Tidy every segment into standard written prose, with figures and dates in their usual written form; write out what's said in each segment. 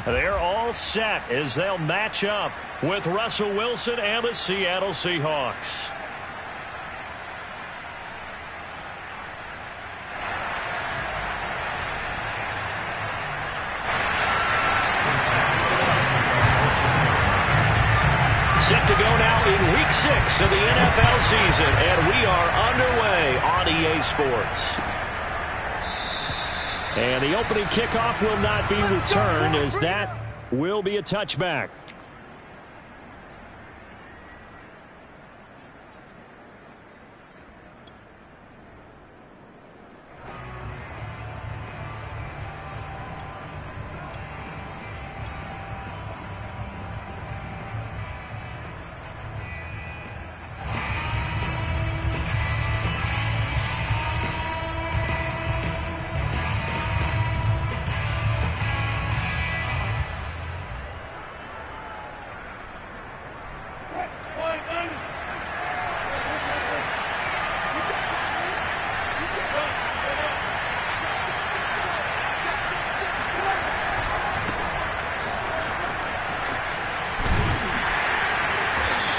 They're all set as they'll match up with Russell Wilson and the Seattle Seahawks. Set to go now in Week 6 of the NFL season, and we are underway on EA Sports. And the opening kickoff will not be returned, as that will be a touchback.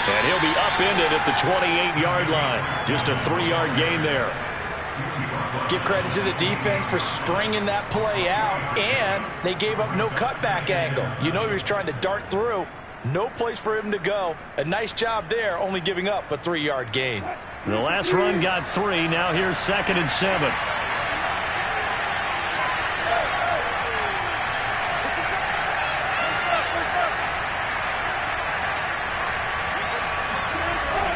And he'll be upended at the 28-yard line. Just a 3-yard gain there. Give credit to the defense for stringing that play out, and they gave up no cutback angle. You know he was trying to dart through. No place for him to go. A nice job there, only giving up a 3-yard gain. The last run got 3. Now here's 2nd and 7.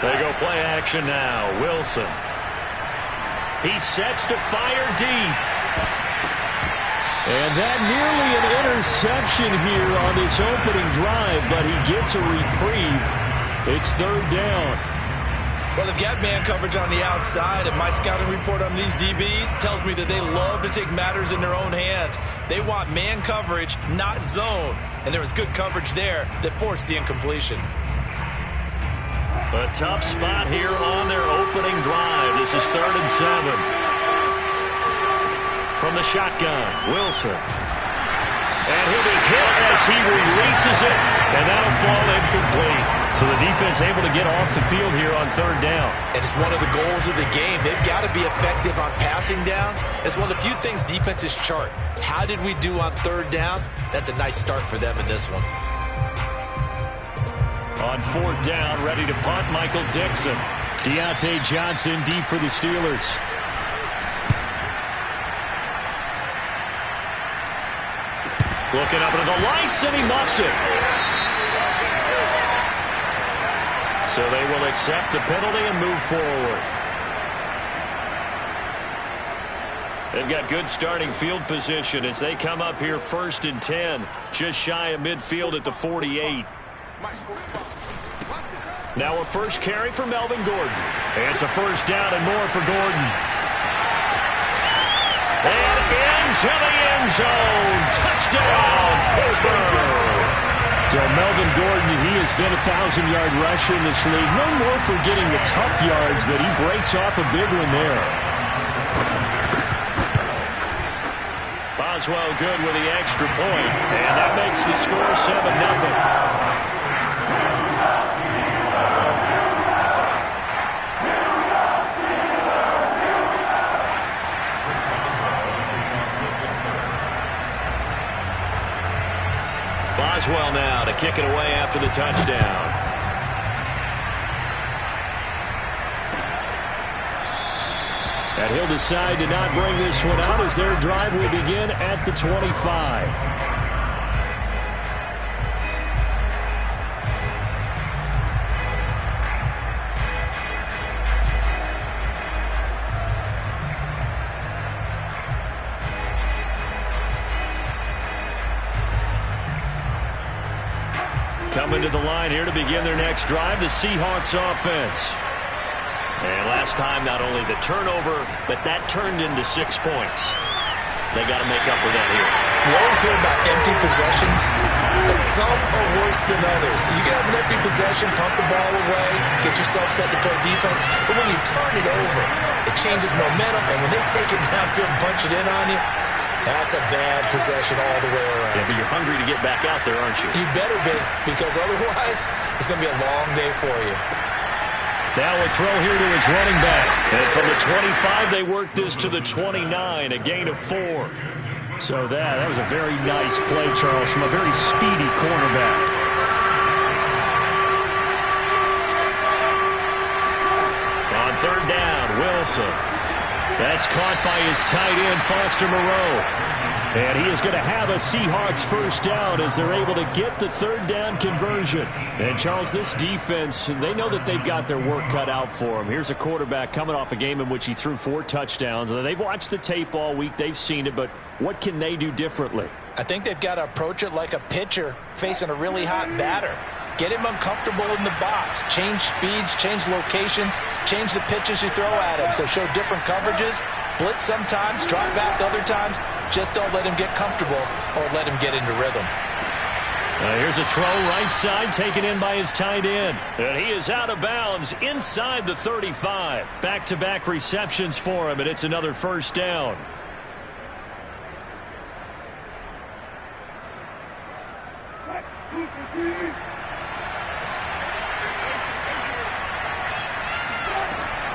They go play action now. Wilson. He sets to fire deep. And that nearly an interception here on this opening drive, but he gets a reprieve. It's 3rd down. Well, they've got man coverage on the outside, and my scouting report on these DBs tells me that they love to take matters in their own hands. They want man coverage, not zone. And there was good coverage there that forced the incompletion. A tough spot here on their opening drive. This is 3rd and 7. From the shotgun, Wilson. And he'll be hit as he releases it, and that'll fall incomplete. So the defense able to get off the field here on 3rd down. And it's one of the goals of the game. They've got to be effective on passing downs. It's one of the few things defenses chart. How did we do on 3rd down? That's a nice start for them in this one. On 4th down, ready to punt, Michael Dixon. Deontay Johnson deep for the Steelers. Looking up into the lights, and he muffs it. So they will accept the penalty and move forward. They've got good starting field position as they come up here 1st and 10. Just shy of midfield at the 48. Now a first carry for Melvin Gordon. It's a 1st down and more for Gordon. And into the end zone. Touchdown, Pittsburgh. So Melvin Gordon, he has been a 1,000-yard rusher in this league. No more for getting the tough yards, but he breaks off a big one there. Boswell good with the extra point, and that makes the score 7-0. Boswell now to kick it away after the touchdown. And he'll decide to not bring this one out as their drive will begin at the 25. Coming to the line here to begin their next drive, the Seahawks offense. And last time, not only the turnover, but that turned into 6 points. They got to make up for that here. You always hear about empty possessions, but some are worse than others. You can have an empty possession, pump the ball away, get yourself set to play defense, but when you turn it over, it changes momentum, and when they take it downfield and punch it in on you, That's a bad possession all the way around. Yeah, but you're hungry to get back out there, aren't you? You better be, because otherwise it's going to be a long day for you. Now a throw here to his running back. And from the 25, they work this to the 29, a gain of 4. So that was a very nice play, Charles, from a very speedy cornerback. On third down, Wilson. That's caught by his tight end, Foster Moreau. And he is going to have a Seahawks first down as they're able to get the third down conversion. And, Charles, this defense, they know that they've got their work cut out for them. Here's a quarterback coming off a game in which he threw 4 touchdowns. They've watched the tape all week. They've seen it. But what can they do differently? I think they've got to approach it like a pitcher facing a really hot batter. Get him uncomfortable in the box. Change speeds, change locations, change the pitches you throw at him. So show different coverages. Blitz sometimes, drop back other times. Just don't let him get comfortable or let him get into rhythm. Here's a throw right side taken in by his tight end. And he is out of bounds inside the 35. Back-to-back receptions for him, and it's another first down.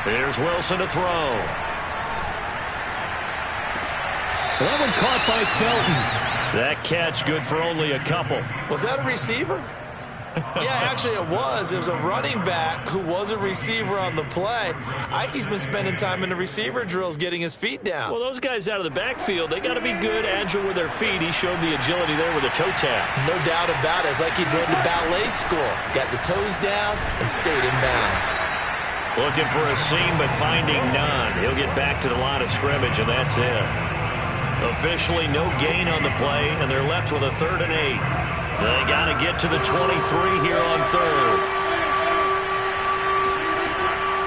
Here's Wilson to throw. That one caught by Felton. That catch good for only a couple. Was that a receiver? Yeah, actually it was. It was a running back who was a receiver on the play. Ikey's been spending time in the receiver drills getting his feet down. Well, those guys out of the backfield, they got to be good, agile with their feet. He showed the agility there with a toe tap. No doubt about it. It's like he'd went to ballet school. Got the toes down and stayed in bounds. Looking for a seam, but finding none. He'll get back to the line of scrimmage, and that's it. Officially no gain on the play, and they're left with a 3rd and 8. They got to get to the 23 here on 3rd.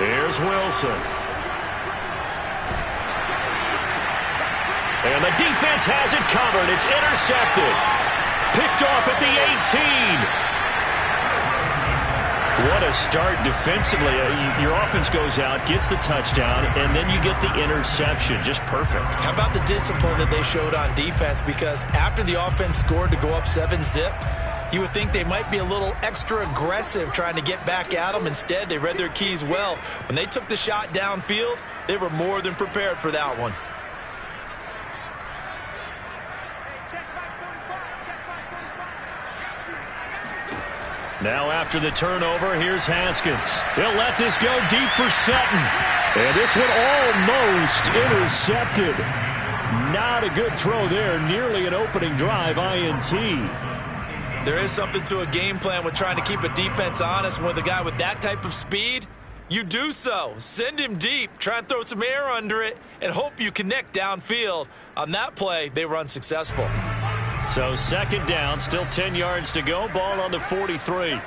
Here's Wilson. And the defense has it covered. It's intercepted. Picked off at the 18. What a start defensively. Your offense goes out, gets the touchdown, and then you get the interception. Just perfect. How about the discipline that they showed on defense? Because after the offense scored to go up 7-zip, you would think they might be a little extra aggressive trying to get back at them. Instead, they read their keys well. When they took the shot downfield, they were more than prepared for that one. Now after the turnover, here's Haskins. He'll let this go deep for Sutton. And this one almost intercepted. Not a good throw there. Nearly an opening drive, INT. There is something to a game plan with trying to keep a defense honest. With a guy with that type of speed, you do so. Send him deep. Try and throw some air under it and hope you connect downfield. On that play, they were unsuccessful. So 2nd down, still 10 yards to go. Ball on the 43.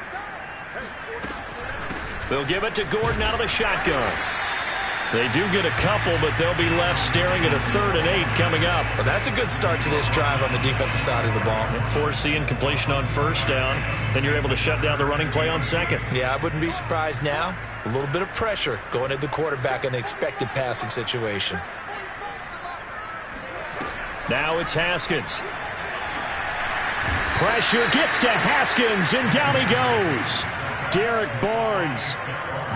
They'll give it to Gordon out of the shotgun. They do get a couple, but they'll be left staring at a 3rd and 8 coming up. Well, that's a good start to this drive on the defensive side of the ball. Force the incompletion on 1st down. Then you're able to shut down the running play on 2nd. Yeah, I wouldn't be surprised now. A little bit of pressure going at the quarterback in an expected passing situation. Now it's Haskins. Pressure gets to Haskins, and down he goes. Derek Barnes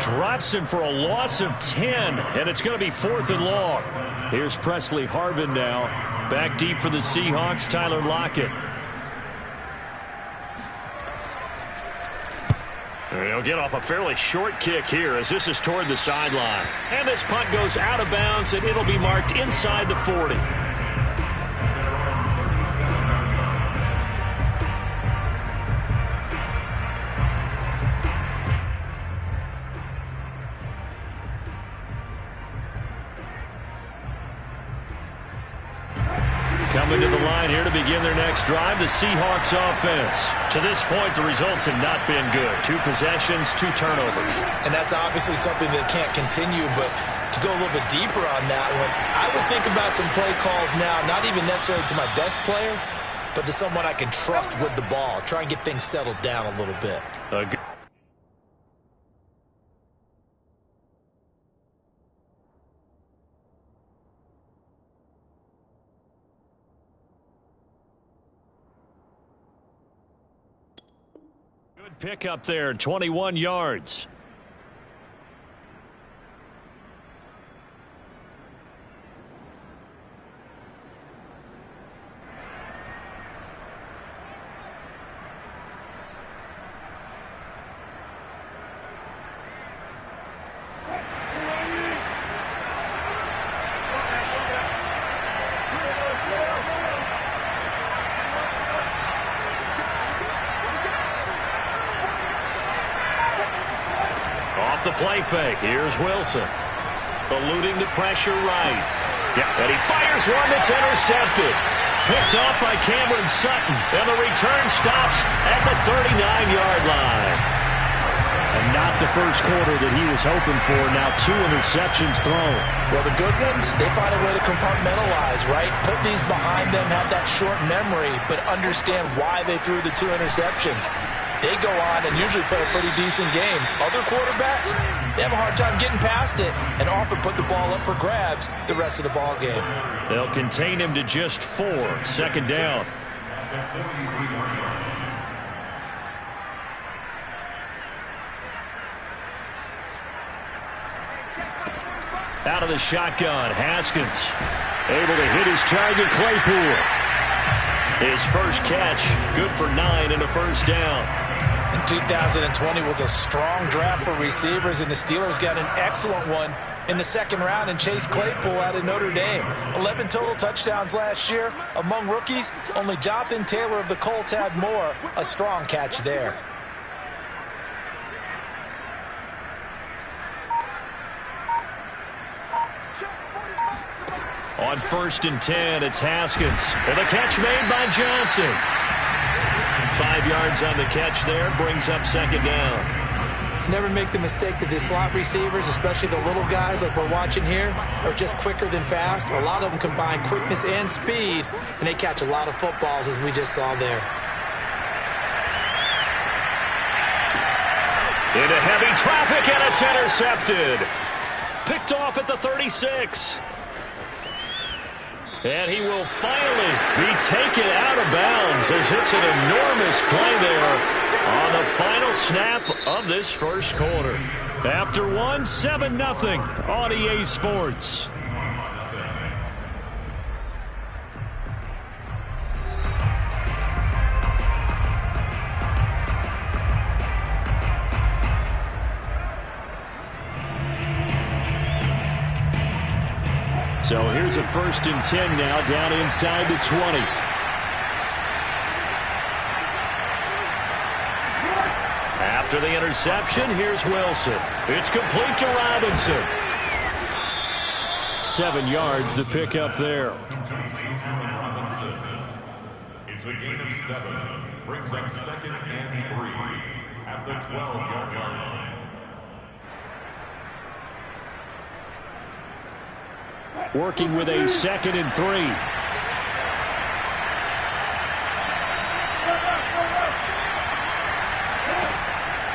drops him for a loss of 10, and it's going to be 4th and long. Here's Presley Harvin now. Back deep for the Seahawks, Tyler Lockett. He'll get off a fairly short kick here as this is toward the sideline. And this punt goes out of bounds, and it'll be marked inside the 40. Coming to the line here to begin their next drive, the Seahawks offense. To this point, the results have not been good. 2 possessions, 2 turnovers. And that's obviously something that can't continue, but to go a little bit deeper on that one, I would think about some play calls now, not even necessarily to my best player, but to someone I can trust with the ball. Try and get things settled down a little bit. Good pick up there, 21 yards. The play fake. Here's Wilson. Eluding the pressure right. Yeah, and he fires one that's intercepted. Picked off by Cameron Sutton. And the return stops at the 39-yard line. And not the first quarter that he was hoping for. Now 2 interceptions thrown. Well, the good ones, they find a way to compartmentalize, right? Put these behind them, have that short memory, but understand why they threw the 2 interceptions. They go on and usually play a pretty decent game. Other quarterbacks, they have a hard time getting past it and often put the ball up for grabs the rest of the ball game. They'll contain him to just 4. Second down. Out of the shotgun, Haskins. Able to hit his target, Claypool. His first catch, good for 9 and a first down. And 2020 was a strong draft for receivers, and the Steelers got an excellent one in the second round in Chase Claypool out of Notre Dame. 11 total touchdowns last year. Among rookies, only Jonathan Taylor of the Colts had more. A strong catch there. On 1st and 10, it's Haskins. And the catch made by Johnson. 5 yards on the catch there, brings up second down. Never make the mistake that the slot receivers, especially the little guys like we're watching here, are just quicker than fast. A lot of them combine quickness and speed, and they catch a lot of footballs, as we just saw there. Into heavy traffic, and it's intercepted. Picked off at the 36. And he will finally be taken out of bounds as it's an enormous play there on the final snap of this first quarter. After 1, 7-0 on EA Sports. So here's a 1st and 10 now, down inside the 20. After the interception, here's Wilson. It's complete to Robinson. 7 yards, the pickup there. It's a gain of 7. Brings up 2nd and 3 at the 12-yard line. Working with a 2nd and 3.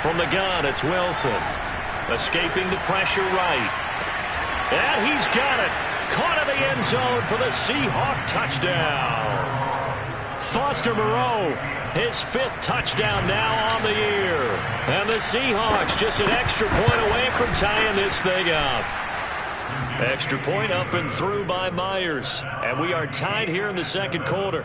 From the gun, it's Wilson. Escaping the pressure right. And he's got it. Caught in the end zone for the Seahawk touchdown. Foster Moreau, his 5th touchdown now on the year. And the Seahawks just an extra point away from tying this thing up. Extra point up and through by Myers. And we are tied here in the second quarter.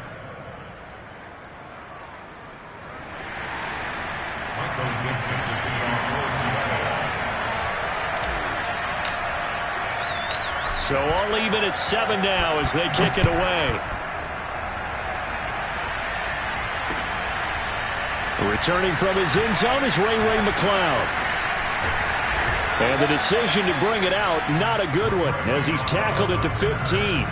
So all even at 7 now as they kick it away. Returning from his end zone is Ray McCloud. And the decision to bring it out, not a good one, as he's tackled at the 15.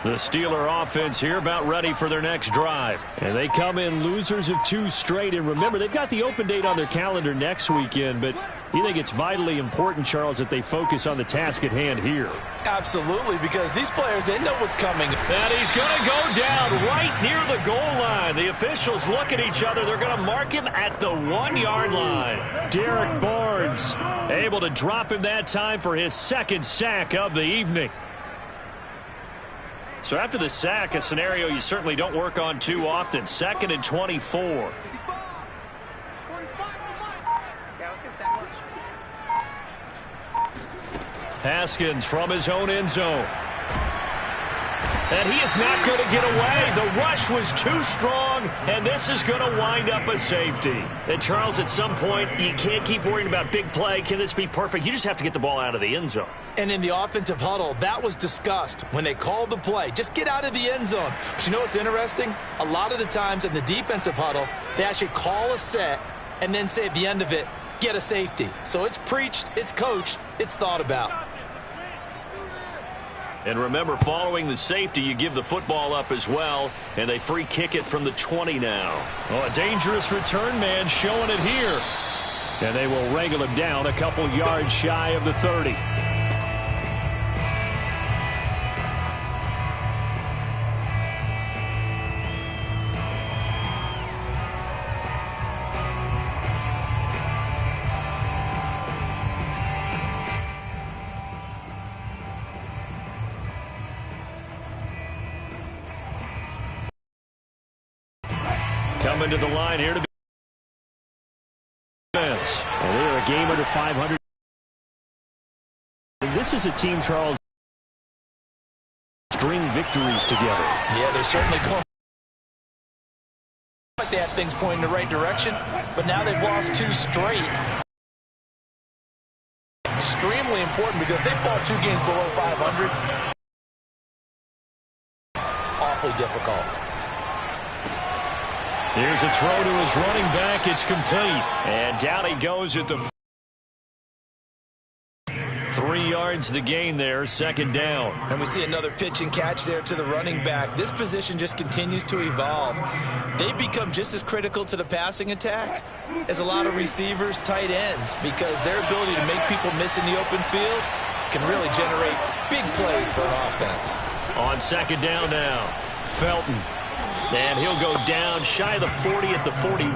The Steeler offense here about ready for their next drive. And they come in losers of 2 straight. And remember, they've got the open date on their calendar next weekend. But you think it's vitally important, Charles, that they focus on the task at hand here? Absolutely, because these players, they know what's coming. And he's going to go down right near the goal line. The officials look at each other. They're going to mark him at the 1-yard line. Derek Barnes able to drop him that time for his 2nd sack of the evening. So after the sack, a scenario you certainly don't work on too often. 2nd and 24. Haskins from his own end zone. And he is not going to get away. The rush was too strong, and this is going to wind up a safety. And, Charles, at some point, you can't keep worrying about big play. Can this be perfect? You just have to get the ball out of the end zone. And in the offensive huddle, that was discussed when they called the play. Just get out of the end zone. But you know what's interesting? A lot of the times in the defensive huddle, they actually call a set and then say at the end of it, get a safety. So it's preached, it's coached, it's thought about. And remember, following the safety, you give the football up as well, and they free kick it from the 20 now. Oh, a dangerous return man showing it here. And they will wrangle him down a couple yards shy of the 30. Coming to the line here to be defense. And they are a game under 500. And this is a team, Charles, string victories together. Yeah, they're certainly going. Like they have things pointing in the right direction, but now they've lost 2 straight. Extremely important because if they fall 2 games below 500, awfully difficult. Here's a throw to his running back. It's complete. And down he goes at the 3 yards the gain there, 2nd down. And we see another pitch and catch there to the running back. This position just continues to evolve. They become just as critical to the passing attack as a lot of receivers, tight ends, because their ability to make people miss in the open field can really generate big plays for an offense. On 2nd down now, Felton. And he'll go down shy of the 40 at the 41.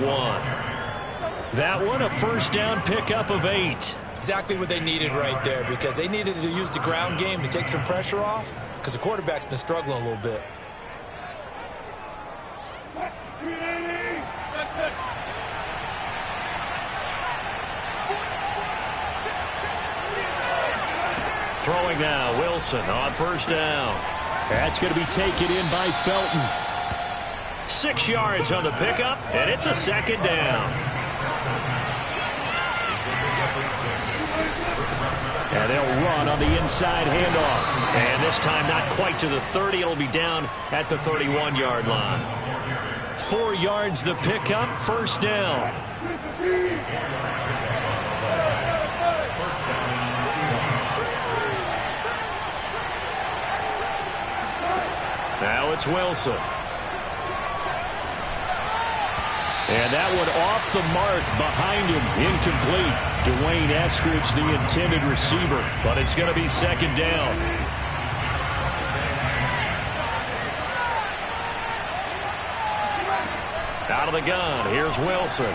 That one, a 1st down pickup of 8. Exactly what they needed right there, because they needed to use the ground game to take some pressure off, because the quarterback's been struggling a little bit. Throwing now, Wilson on 1st down. That's going to be taken in by Felton. 6 yards on the pickup, and it's a 2nd down. And they'll run on the inside handoff. And this time not quite to the 30. It'll be down at the 31-yard line. 4 yards the pickup, 1st down. Now it's Wilson. And that one off the mark behind him, incomplete. Dwayne Eskridge, the intended receiver, but it's going to be 2nd down. Out of the gun, here's Wilson.